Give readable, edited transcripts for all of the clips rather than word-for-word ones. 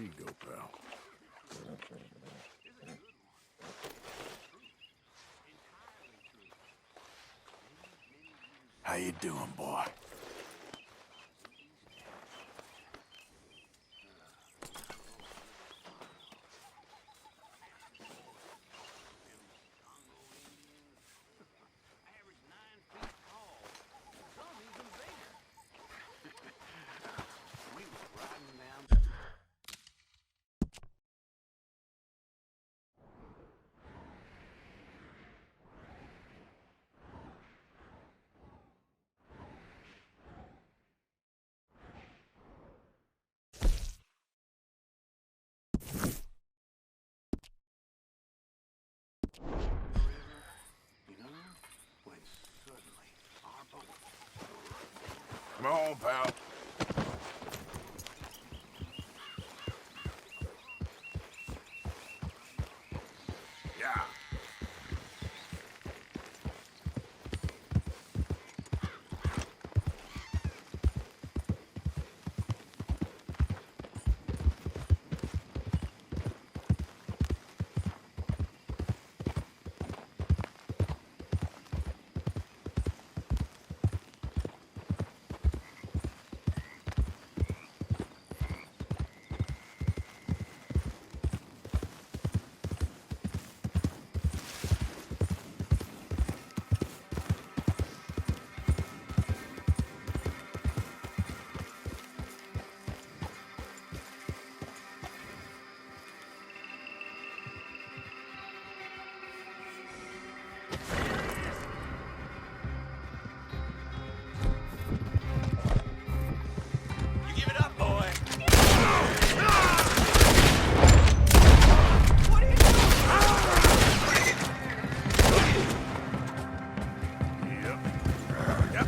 you go, pal. How you doing, boy? Come on, pal. Yeah. You give it up, boy. What are you doing? Yep.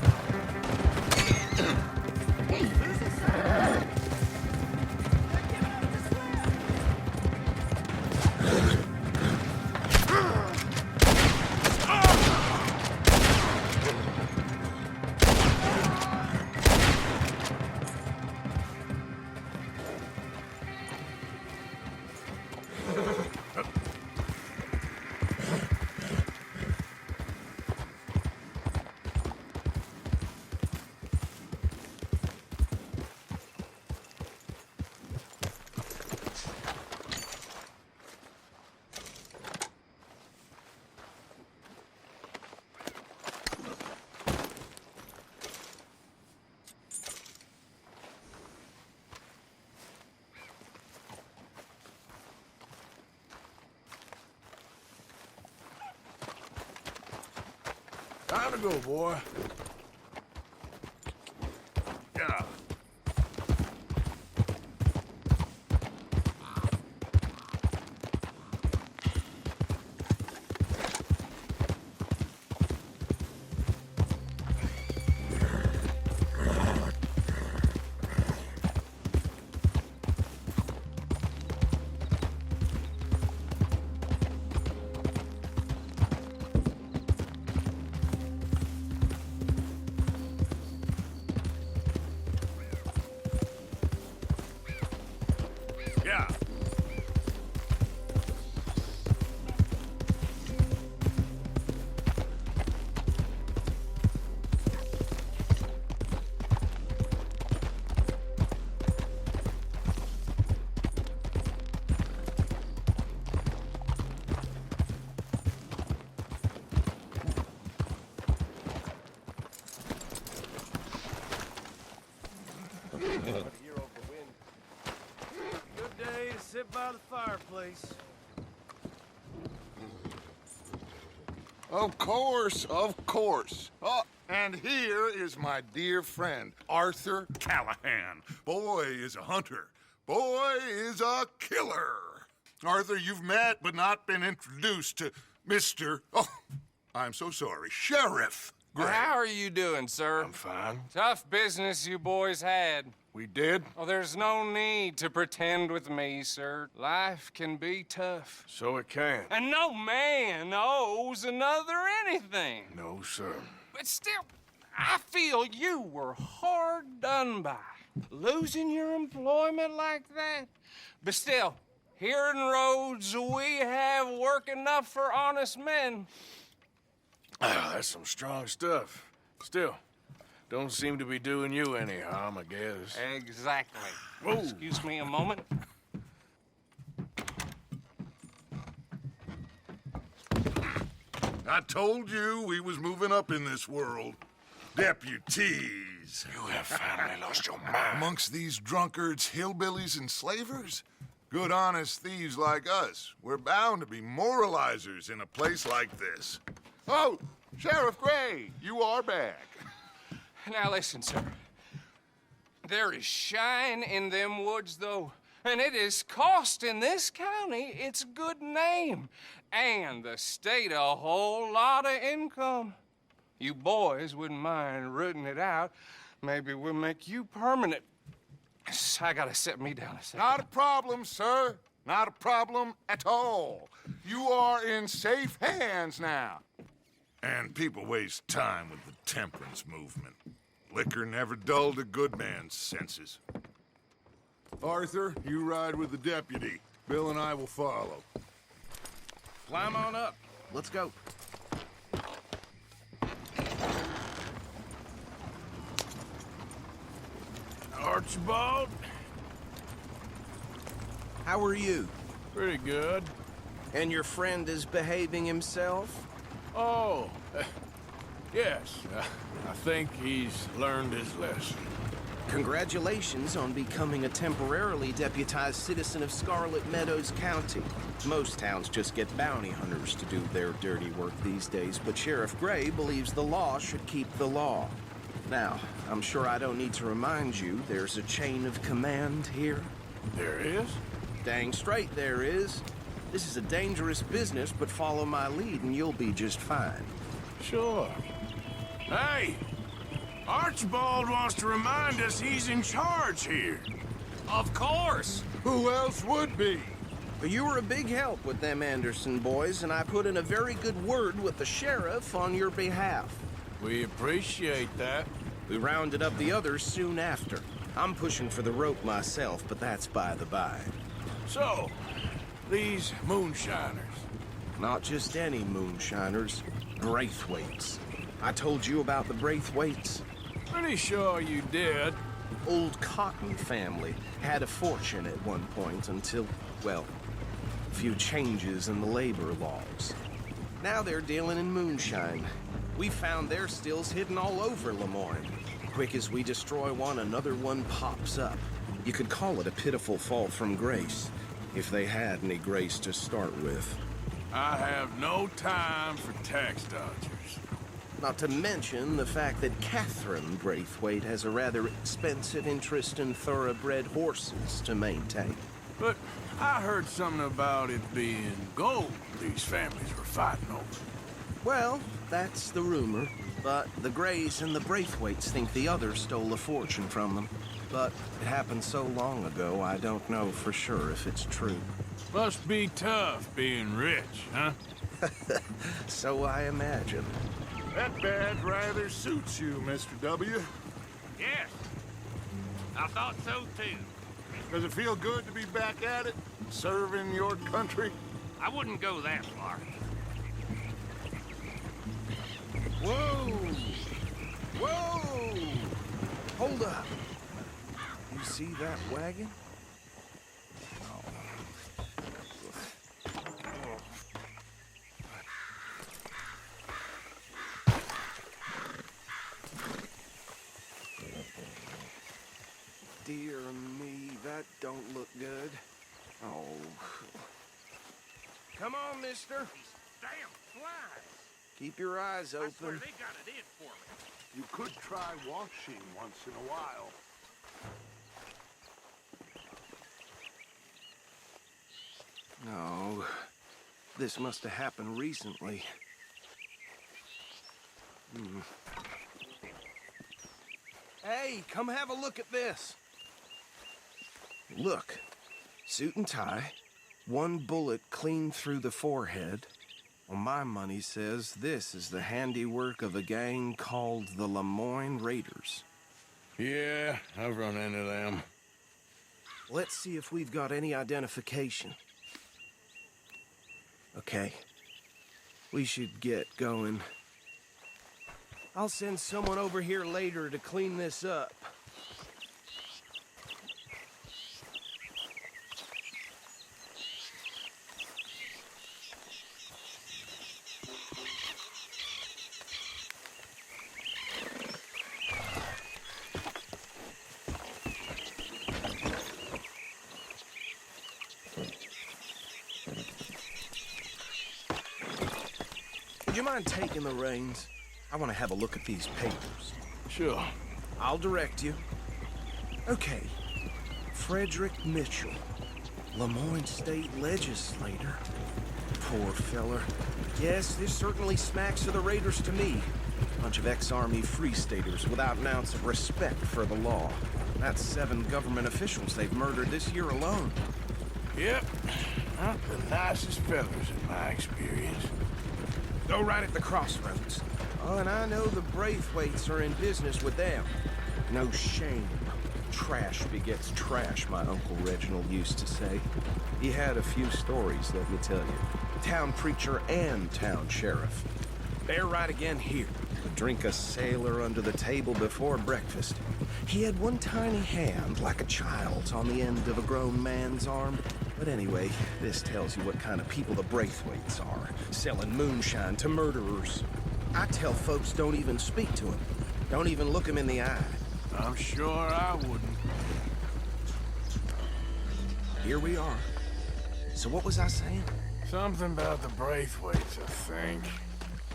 Time to go, boy. Yeah. Yeah. Good day to sit by the fireplace. Of course, of course. Oh, and here is my dear friend, Arthur Callahan. Boy is a hunter. Boy is a killer. Arthur, you've met but not been introduced to Mr. Oh, I'm so sorry, Sheriff Gray. How are you doing, sir? I'm fine. Tough business you boys had. We did? Oh, there's no need to pretend with me, sir. Life can be tough. So it can. And no man owes another anything. No, sir. But still, I feel you were hard done by. Losing your employment like that? But still, here in Rhodes, we have work enough for honest men. Ah, that's some strong stuff. Still, don't seem to be doing you any harm, I guess. Exactly. Whoa. Excuse me a moment. I told you we was moving up in this world. Deputies. You have finally lost your mind. Amongst these drunkards, hillbillies, and slavers? Good honest thieves like us. We're bound to be moralizers in a place like this. Oh, Sheriff Gray, you are back. Now listen, sir. There is shine in them woods, though, and it is costing this county its good name and the state a whole lot of income. You boys wouldn't mind rooting it out. Maybe we'll make you permanent. I gotta set me down a second. Not a problem, sir. Not a problem at all. You are in safe hands now. And people waste time with the temperance movement. Liquor never dulled a good man's senses. Arthur, you ride with the deputy. Bill and I will follow. Climb on up. Let's go. Archibald? How are you? Pretty good. And your friend is behaving himself? Oh, yes. I think he's learned his lesson. Congratulations on becoming a temporarily deputized citizen of Scarlet Meadows County. Most towns just get bounty hunters to do their dirty work these days, but Sheriff Gray believes the law should keep the law. Now, I'm sure I don't need to remind you there's a chain of command here. There is? Dang straight there is. This is a dangerous business, but follow my lead and you'll be just fine. Sure. Hey! Archibald wants to remind us he's in charge here. Of course. Who else would be? But you were a big help with them Anderson boys, and I put in a very good word with the sheriff on your behalf. We appreciate that. We rounded up the others soon after. I'm pushing for the rope myself, but that's by the by. So, these moonshiners. Not just any moonshiners, Braithwaites. I told you about the Braithwaites. Pretty sure you did. Old Cotton family had a fortune at one point until, well, a few changes in the labor laws. Now they're dealing in moonshine. We found their stills hidden all over Lemoyne. Quick as we destroy one, another one pops up. You could call it a pitiful fall from grace, if they had any grace to start with. I have no time for tax dodgers. Not to mention the fact that Catherine Braithwaite has a rather expensive interest in thoroughbred horses to maintain. But I heard something about it being gold these families were fighting over. Well, that's the rumor. But the Grays and the Braithwaites think the others stole a fortune from them. But it happened so long ago, I don't know for sure if it's true. Must be tough being rich, huh? So I imagine. That badge rather suits you, Mr. W. Yes. I thought so too. Does it feel good to be back at it? Serving your country? I wouldn't go that far. Whoa! Whoa! Hold up. You see that wagon? Dear me, that don't look good. Oh. Come on, mister. Damn flies. Keep your eyes I swear open. they got it in for me. You could try washing once in a while. No. This must have happened recently. Hey, come have a look at this. Look. Suit and tie. One bullet clean through the forehead. Well, my money says this is the handiwork of a gang called the Lemoyne Raiders. Yeah, I've run into them. Let's see if we've got any identification. Okay. We should get going. I'll send someone over here later to clean this up. Would you mind taking the reins? I want to have a look at these papers. Sure. I'll direct you. Okay. Frederick Mitchell, Lemoyne State Legislator. Poor feller. Yes, this certainly smacks of the Raiders to me. Bunch of ex-Army Free Staters without an ounce of respect for the law. That's 7 government officials they've murdered this year alone. Yep. Not the nicest fellas in my experience. Go right at the crossroads. Oh, and I know the Braithwaites are in business with them. No shame. Trash begets trash, my Uncle Reginald used to say. He had a few stories, let me tell you. Town preacher and town sheriff. Bear right again here. Would drink a sailor under the table before breakfast. He had one tiny hand, like a child's, on the end of a grown man's arm. But anyway, this tells you what kind of people the Braithwaites are. Selling moonshine to murderers. I tell folks don't even speak to him. Don't even look him in the eye. I'm sure I wouldn't. Here we are. So what was I saying? Something about the Braithwaites, I think.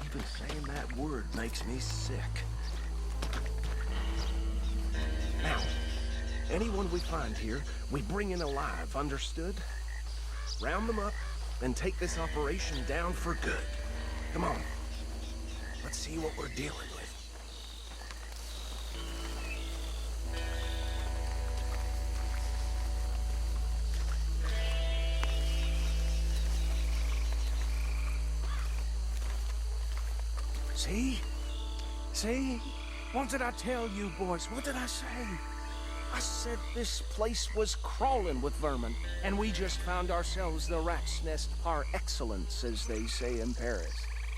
Even saying that word makes me sick. Now, anyone we find here, we bring in alive, understood? Round them up, then take this operation down for good. Come on. Let's see what we're dealing with. See? See? What did I tell you, boys? What did I say? I said this place was crawling with vermin, and we just found ourselves the rat's nest par excellence, as they say in Paris.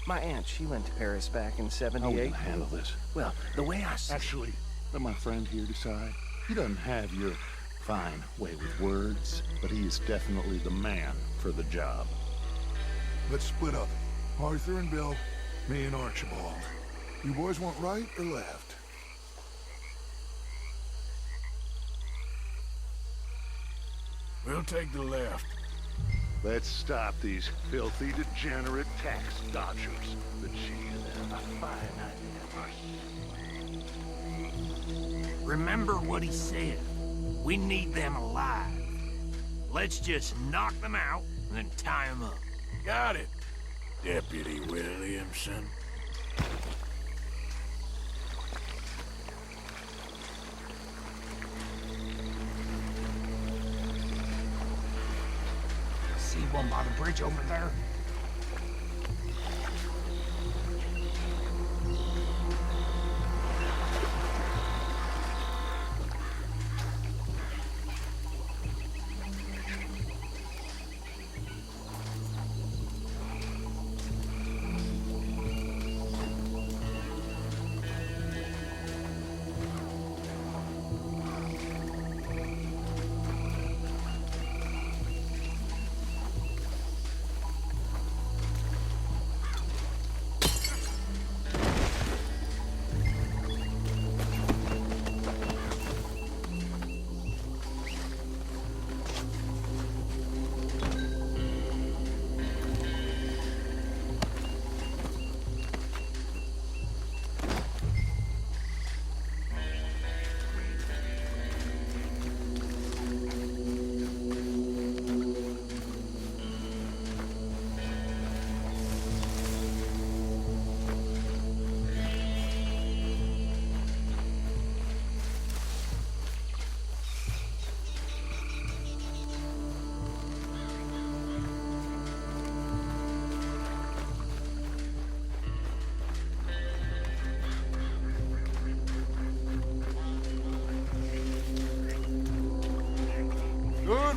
My aunt, she went to Paris back in How are we '78. gonna handle this? Well, the way I see Actually, let my friend here decide. He doesn't have your fine way with words, but he is definitely the man for the job. Let's split up. Arthur and Bill, me and Archibald. You boys want right or left? We'll take the left. Let's stop these filthy, degenerate tax dodgers. The cheese and a fine idea. Remember what he said. We need them alive. Let's just knock them out and then tie them up. Got it, Deputy Williamson. See one by the bridge over there?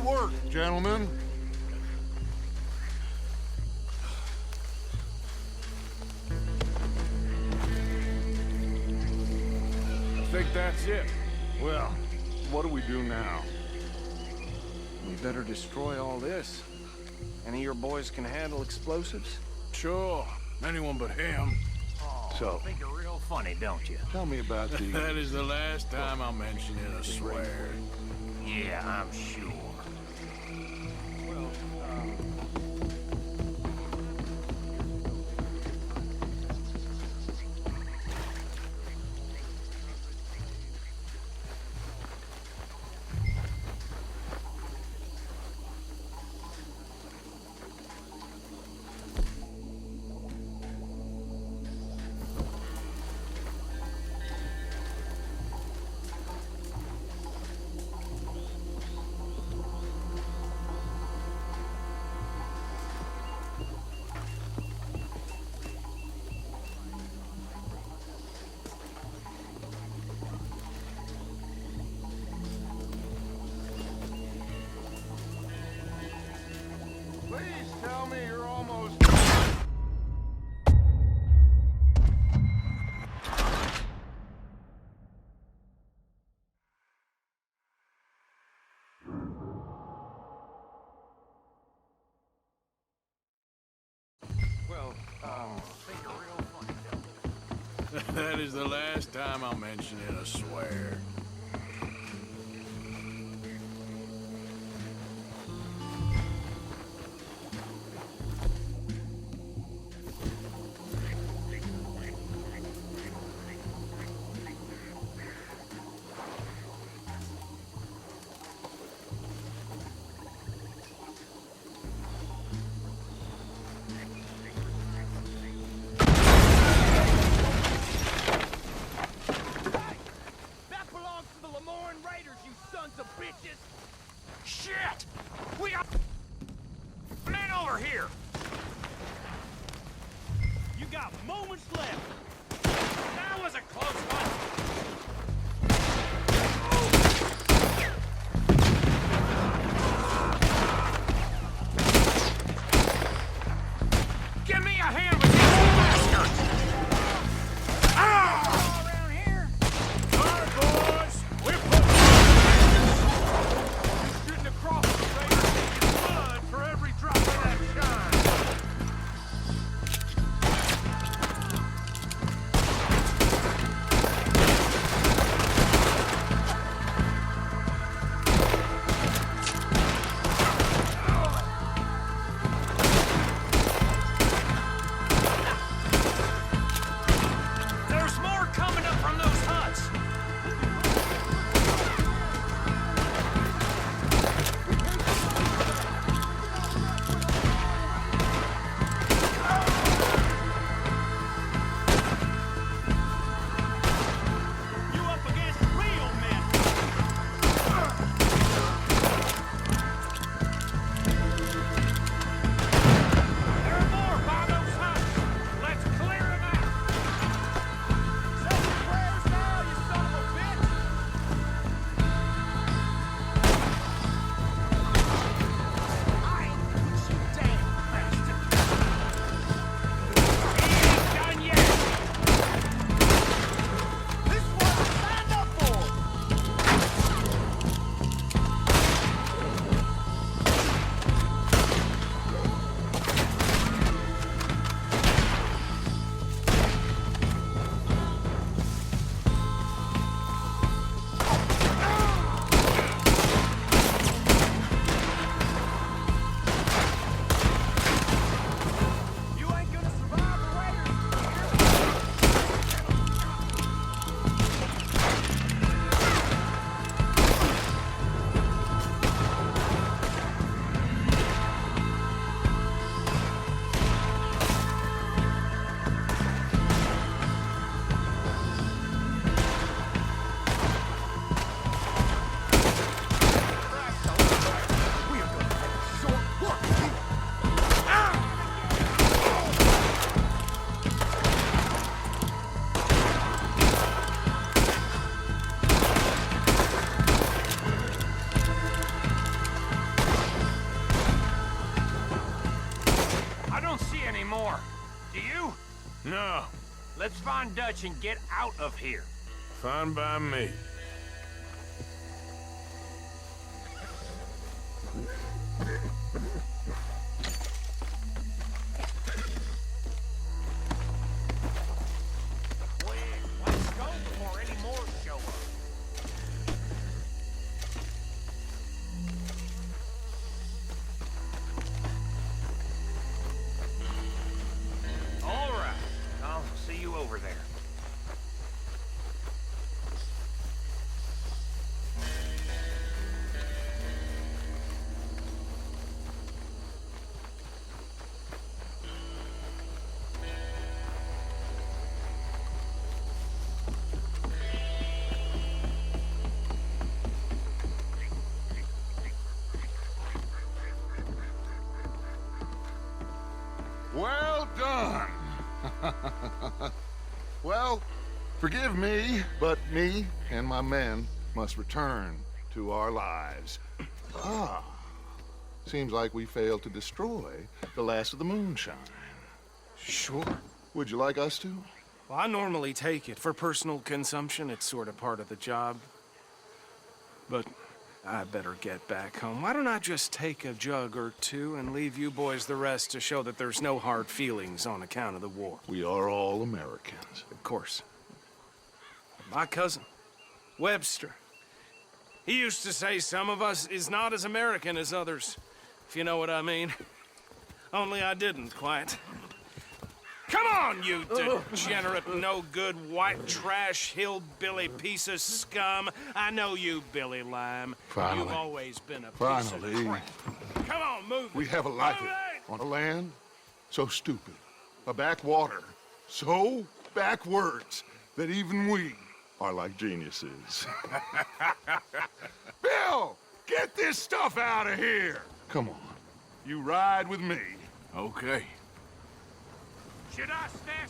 work, gentlemen. I think that's it. Well, what do we do now? We better destroy all this. Any of your boys can handle explosives? Sure. Anyone but him. So, Think you're real funny, don't you? tell me about the... That is the last time I'll mention it, I swear. Yeah, I'm sure. Please tell me you're almost... Think you're real funny, don't you? That is the last time I'll mention it, I swear. That belongs to the Lemoyne Raiders, you sons of bitches! Shit! We are... Man over here! You got moments left! That was a close one! Give me a hand with these bastards! Around here? All right, boys. We're Shooting across the Raiders taking blood for every drop of that shine! No, Let's find Dutch and get out of here. fine by me. Quick, let's go before any more show up. All right, I'll see you over there. Well done. Well, forgive me, but me and my men must return to our lives. Ah, seems like we failed to destroy the last of the moonshine. Sure. Would you like us to? Well, I normally take it. For personal consumption, it's sort of part of the job. But I better get back home. Why don't I just take a jug or two and leave you boys the rest to show that there's no hard feelings on account of the war? We are all Americans. Of course. My cousin, Webster. He used to say some of us is not as American as others, if you know what I mean. Only I didn't quite. Come on, you degenerate, no-good, white trash, hillbilly piece of scum. I know you, Billy Lime. Finally. You've always been a piece Finally. of crap. Come on, move We it. have a life Move it! on a land so stupid, a backwater so backwards that even we are like geniuses. Bill, get this stuff out of here. Come on, you ride with me. Okay. Should I stash